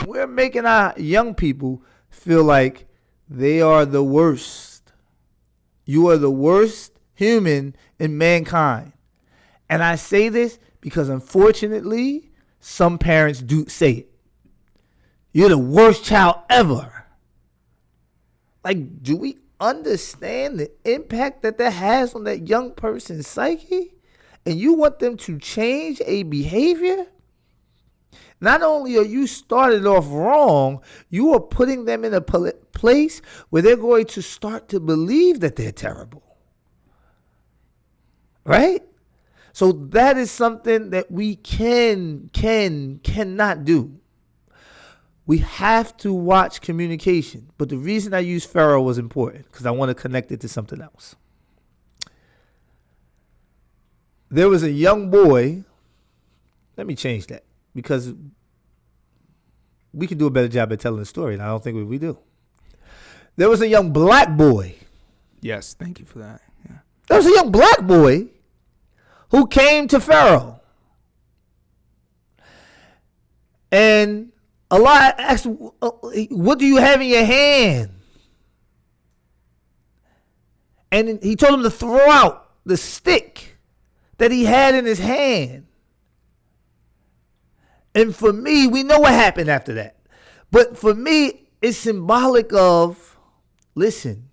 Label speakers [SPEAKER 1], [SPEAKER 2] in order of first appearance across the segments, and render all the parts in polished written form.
[SPEAKER 1] we're making our young people feel like they are the worst. You are the worst human in mankind. And I say this because unfortunately, some parents do say it. You're the worst child ever. Like, do we understand the impact that has on that young person's psyche? And you want them to change a behavior? Not only are you started off wrong, you are putting them in a place where they're going to start to believe that they're terrible. Right? So that is something that we cannot do. We have to watch communication. But the reason I use Pharaoh was important because I want to connect it to something else. There was a young boy. Let me change that because we can do a better job at telling the story, and I don't think we do. There was a young black boy.
[SPEAKER 2] Yes, thank you for that. Yeah.
[SPEAKER 1] There was a young black boy who came to Pharaoh. And Allah asked, what do you have in your hand? And he told him to throw out the stick that he had in his hand. And for me, we know what happened after that. But for me, it's symbolic of, listen,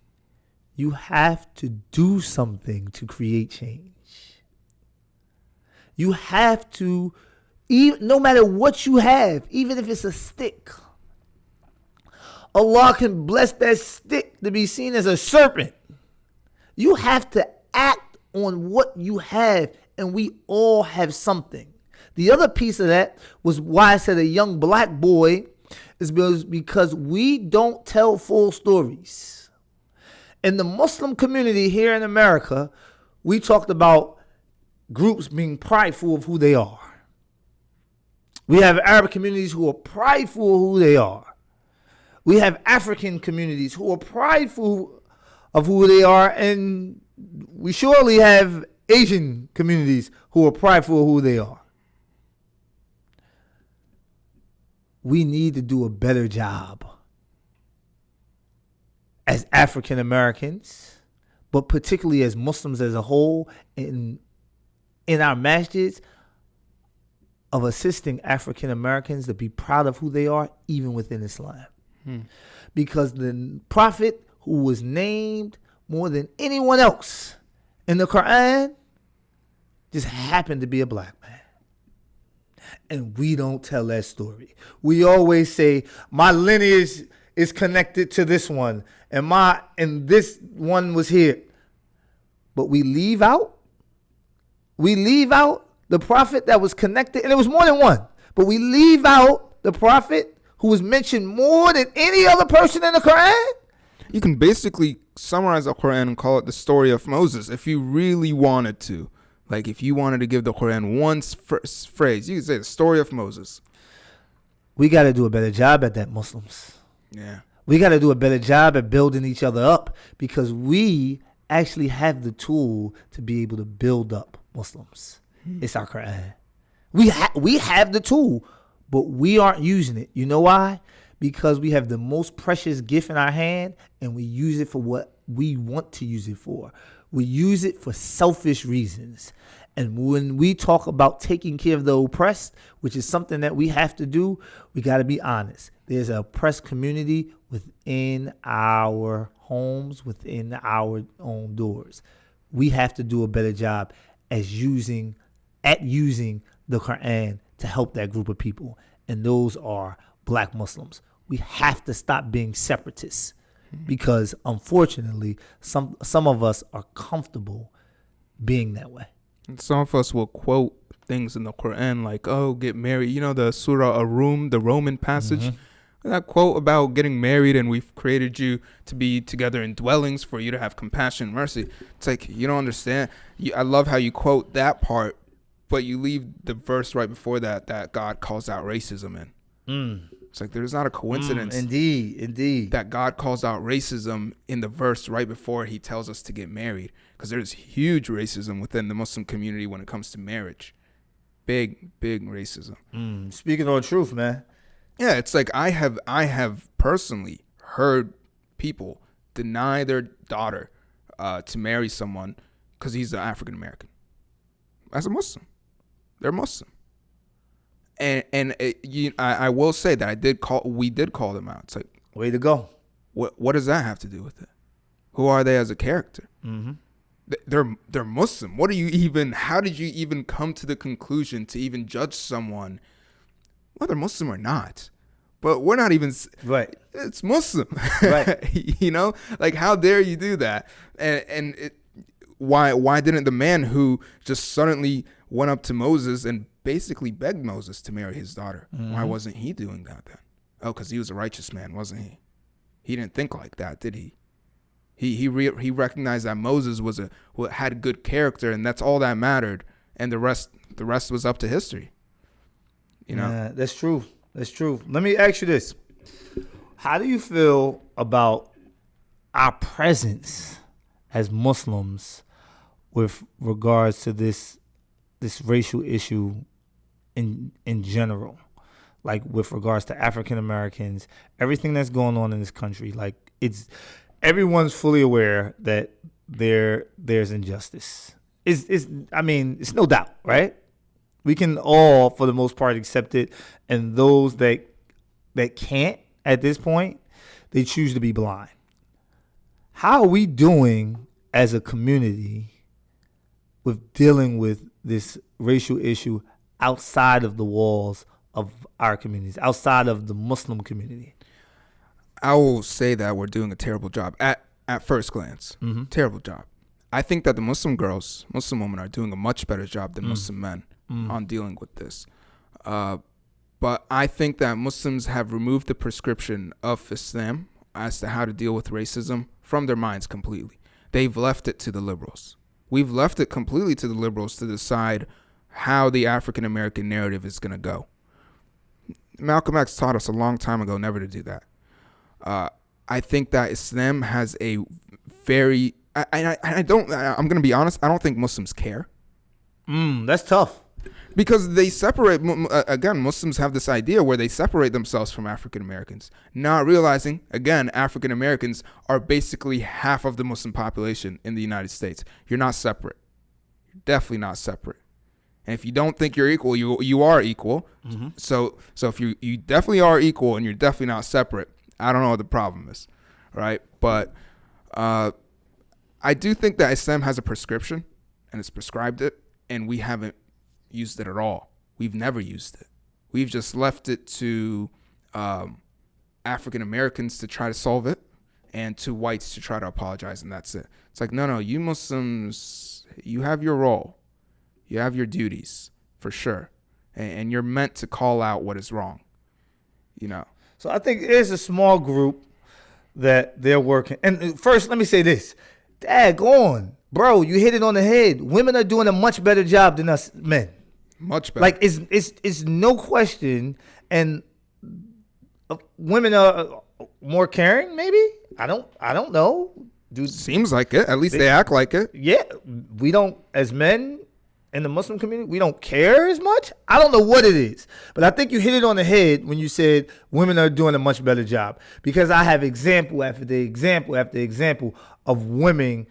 [SPEAKER 1] you have to do something to create change. You have to, even, no matter what you have, even if it's a stick, Allah can bless that stick to be seen as a serpent. You have to act on what you have, and we all have something. The other piece of that was why I said a young black boy is because we don't tell full stories. In the Muslim community here in America, we talked about groups being prideful of who they are. We have Arab communities who are prideful of who they are. We have African communities who are prideful of who they are, and we surely have Asian communities who are prideful of who they are. We need to do a better job as African Americans, but particularly as Muslims as a whole, in our masjids, of assisting African Americans to be proud of who they are, even within Islam. Because the prophet who was named more than anyone else in the Quran just happened to be a black man. And we don't tell that story. We always say, my lineage is connected to this one, and this one was here. But we leave out the prophet that was connected, and it was more than one. But we leave out the prophet who was mentioned more than any other person in the Quran.
[SPEAKER 2] You can basically summarize the Quran and call it the story of Moses if you really wanted to. Like if you wanted to give the Quran one phrase, you could say the story of Moses.
[SPEAKER 1] We got to do a better job at that, Muslims.
[SPEAKER 2] Yeah.
[SPEAKER 1] We got to do a better job at building each other up because we actually have the tool to be able to build up Muslims. It's our Quran. We have the tool, but we aren't using it. You know why? Because we have the most precious gift in our hand and we use it for what we want to use it for. We use it for selfish reasons. And when we talk about taking care of the oppressed, which is something that we have to do, we got to be honest. There's an oppressed community within our homes, within our own doors. We have to do a better job at using the Quran to help that group of people. And those are black Muslims. We have to stop being separatists because unfortunately, some of us are comfortable being that way.
[SPEAKER 2] And some of us will quote things in the Quran like, oh, get married. You know, the Surah Ar-Rum, the Roman passage. Mm-hmm. That quote about getting married and we've created you to be together in dwellings for you to have compassion and mercy. It's like, you don't understand. I love how you quote that part, but you leave the verse right before that God calls out racism in. It's like there's not a coincidence.
[SPEAKER 1] Indeed.
[SPEAKER 2] That God calls out racism in the verse right before he tells us to get married. Because there's huge racism within the Muslim community when it comes to marriage. Big racism.
[SPEAKER 1] Speaking on truth, man.
[SPEAKER 2] Yeah, it's like I have personally heard people deny their daughter to marry someone because he's an African American. As a Muslim, they're Muslim, and I will say that we did call them out. It's like,
[SPEAKER 1] way to go.
[SPEAKER 2] What does that have to do with it? Who are they as a character?
[SPEAKER 1] Mm-hmm.
[SPEAKER 2] They're Muslim. How did you even come to the conclusion to even judge someone, whether Muslim or not? But we're not even
[SPEAKER 1] right.
[SPEAKER 2] It's Muslim,
[SPEAKER 1] right?
[SPEAKER 2] You know, like, how dare you do that? And why didn't the man who just suddenly went up to Moses and basically begged Moses to marry his daughter? Mm-hmm. Why wasn't he doing that then? Oh, because he was a righteous man, wasn't he? He didn't think like that, did he? He recognized that Moses had good character, and that's all that mattered, and the rest was up to history. You know,
[SPEAKER 1] yeah, that's true. That's true. Let me ask you this: how do you feel about our presence as Muslims with regards to this racial issue in general? Like, with regards to African Americans, everything that's going on in this country, like, everyone's fully aware that there's injustice. It's no doubt, right? We can all, for the most part, accept it, and those that can't at this point, they choose to be blind. How are we doing as a community with dealing with this racial issue outside of the walls of our communities, outside of the Muslim community?
[SPEAKER 2] I will say that we're doing a terrible job at first glance. Mm-hmm. Terrible job. I think that the Muslim women are doing a much better job than Muslim men on dealing with this. But I think that Muslims have removed the prescription of Islam as to how to deal with racism from their minds completely. They've left it to the liberals. We've left it completely to the liberals to decide how the African American narrative is going to go. Malcolm X taught us a long time ago never to do that. I think that Islam has a very... I'm going to be honest, I don't think Muslims care.
[SPEAKER 1] That's tough.
[SPEAKER 2] Because they separate... Again, Muslims have this idea where they separate themselves from African Americans, not realizing, again, African Americans are basically half of the Muslim population in the United States. You're not separate. You're definitely not separate. And if you don't think you're equal, you are equal. Mm-hmm. So if you definitely are equal and you're definitely not separate, I don't know what the problem is, right? But I do think that Islam has a prescription, and it's prescribed it, and we haven't used it at all. We've never used it. We've just left it to African Americans to try to solve it, and to whites to try to apologize, and that's it. It's like, no, you Muslims, you have your role. You have your duties, for sure. And you're meant to call out what is wrong, you know.
[SPEAKER 1] So I think there's a small group that they're working. And first, let me say this. Daggone, bro, you hit it on the head. Women are doing a much better job than us men.
[SPEAKER 2] Much better.
[SPEAKER 1] Like, it's no question. And women are more caring, maybe? I don't know.
[SPEAKER 2] Seems like it. At least they act like it.
[SPEAKER 1] Yeah. We don't, as men in the Muslim community, we don't care as much. I don't know what it is, but I think you hit it on the head when you said women are doing a much better job, because I have example after the example after example of women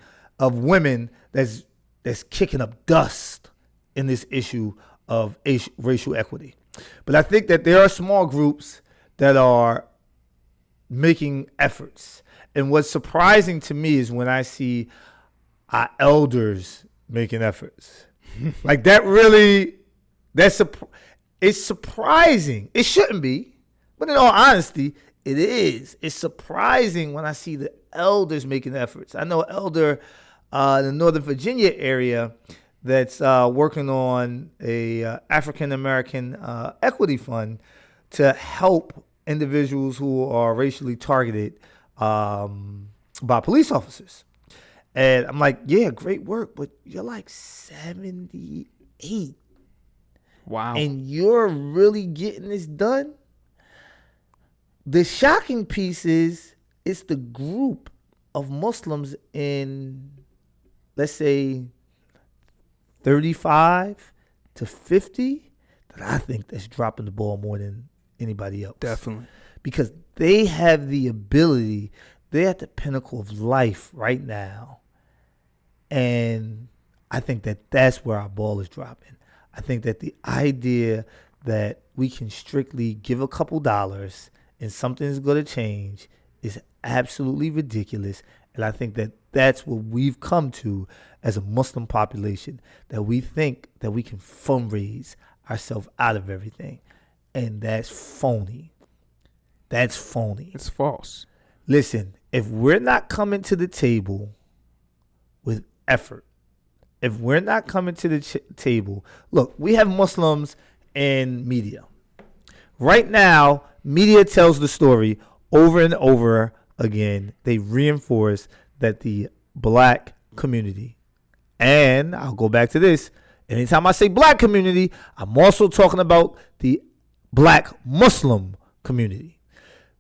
[SPEAKER 1] that's kicking up dust in this issue of racial equity. But I think that there are small groups that are making efforts. And what's surprising to me is when I see our elders making efforts. Like, that really, it's surprising. It shouldn't be, but in all honesty, it is. It's surprising when I see the elders making efforts. I know an elder in the Northern Virginia area that's working on a African American equity fund to help individuals who are racially targeted by police officers. And I'm like, yeah, great work, but you're like 78.
[SPEAKER 2] Wow.
[SPEAKER 1] And you're really getting this done? The shocking piece is it's the group of Muslims in, let's say, 35 to 50 that I think that's dropping the ball more than anybody else.
[SPEAKER 2] Definitely.
[SPEAKER 1] Because they have the ability, they're at the pinnacle of life right now. And I think that that's where our ball is dropping. I think that the idea that we can strictly give a couple dollars and something's going to change is absolutely ridiculous. And I think that that's what we've come to as a Muslim population, that we think that we can fundraise ourselves out of everything. And that's phony. That's phony.
[SPEAKER 2] It's false.
[SPEAKER 1] Listen, if we're not coming to the table with effort, if we're not coming to the table, look, we have Muslims in media. Right now, media tells the story over and over again. They reinforce that the black community, and I'll go back to this, anytime I say black community, I'm also talking about the black Muslim community,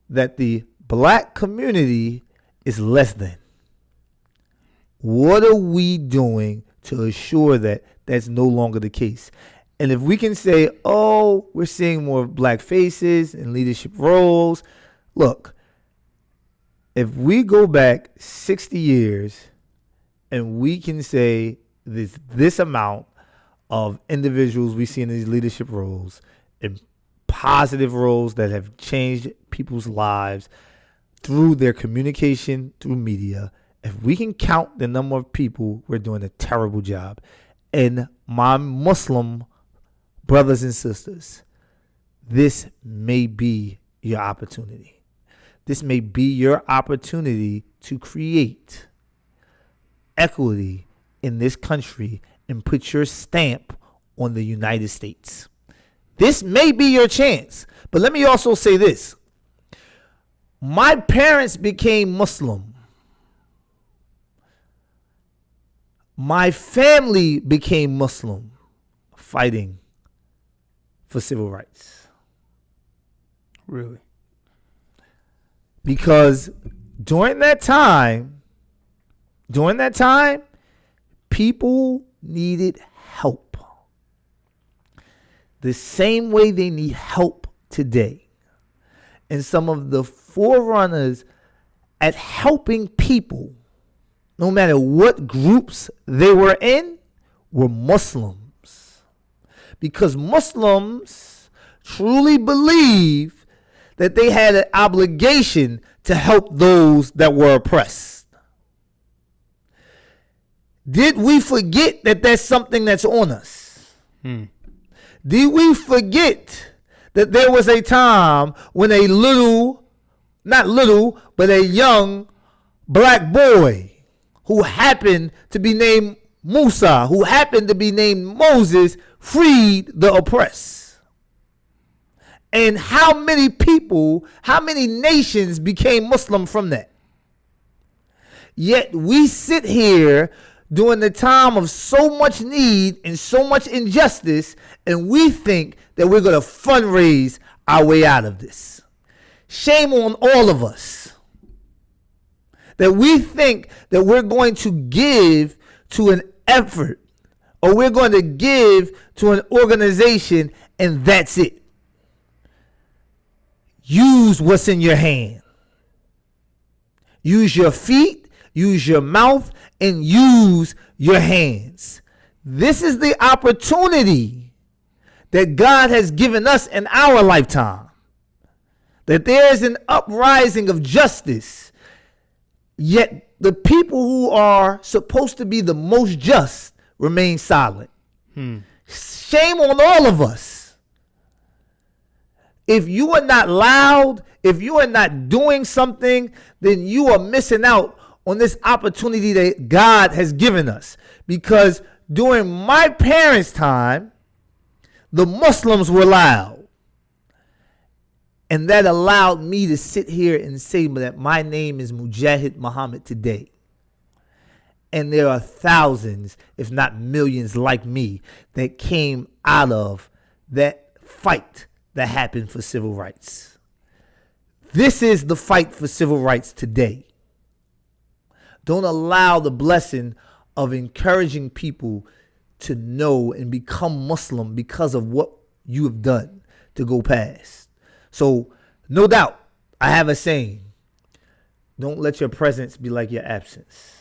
[SPEAKER 1] that the black community is less than. What are we doing to assure that that's no longer the case? And if we can say, oh, we're seeing more black faces in leadership roles, look, if we go back 60 years and we can say this amount of individuals we see in these leadership roles, in positive roles that have changed people's lives through their communication, through media, if we can count the number of people, we're doing a terrible job. And my Muslim brothers and sisters, this may be your opportunity. This may be your opportunity to create equity in this country and put your stamp on the United States. This may be your chance. But let me also say this. My parents became Muslim. My family became Muslim fighting for civil rights.
[SPEAKER 2] Really?
[SPEAKER 1] Because during that time, people needed help. The same way they need help today. And some of the forerunners at helping people, no matter what groups they were in, were Muslims. Because Muslims truly believe that they had an obligation to help those that were oppressed. Did we forget that that's something that's on us? Did we forget that there was a time when a young black boy who happened to be named Musa, who happened to be named Moses, freed the oppressed? And how many people, how many nations became Muslim from that? Yet we sit here during the time of so much need and so much injustice, and we think that we're going to fundraise our way out of this. Shame on all of us that we think that we're going to give to an effort, or we're going to give to an organization, and that's it. Use what's in your hand. Use your feet, use your mouth, and use your hands. This is the opportunity that God has given us in our lifetime. That there is an uprising of justice, yet the people who are supposed to be the most just remain silent. Shame on all of us. If you are not loud, if you are not doing something, then you are missing out on this opportunity that God has given us. Because during my parents' time, the Muslims were loud. And that allowed me to sit here and say that my name is Mujahid Muhammad today. And there are thousands, if not millions like me, that came out of that fight that happened for civil rights. This is the fight for civil rights today. Don't allow the blessing of encouraging people to know and become Muslim because of what you have done to go past. So, no doubt, I have a saying. Don't let your presence be like your absence.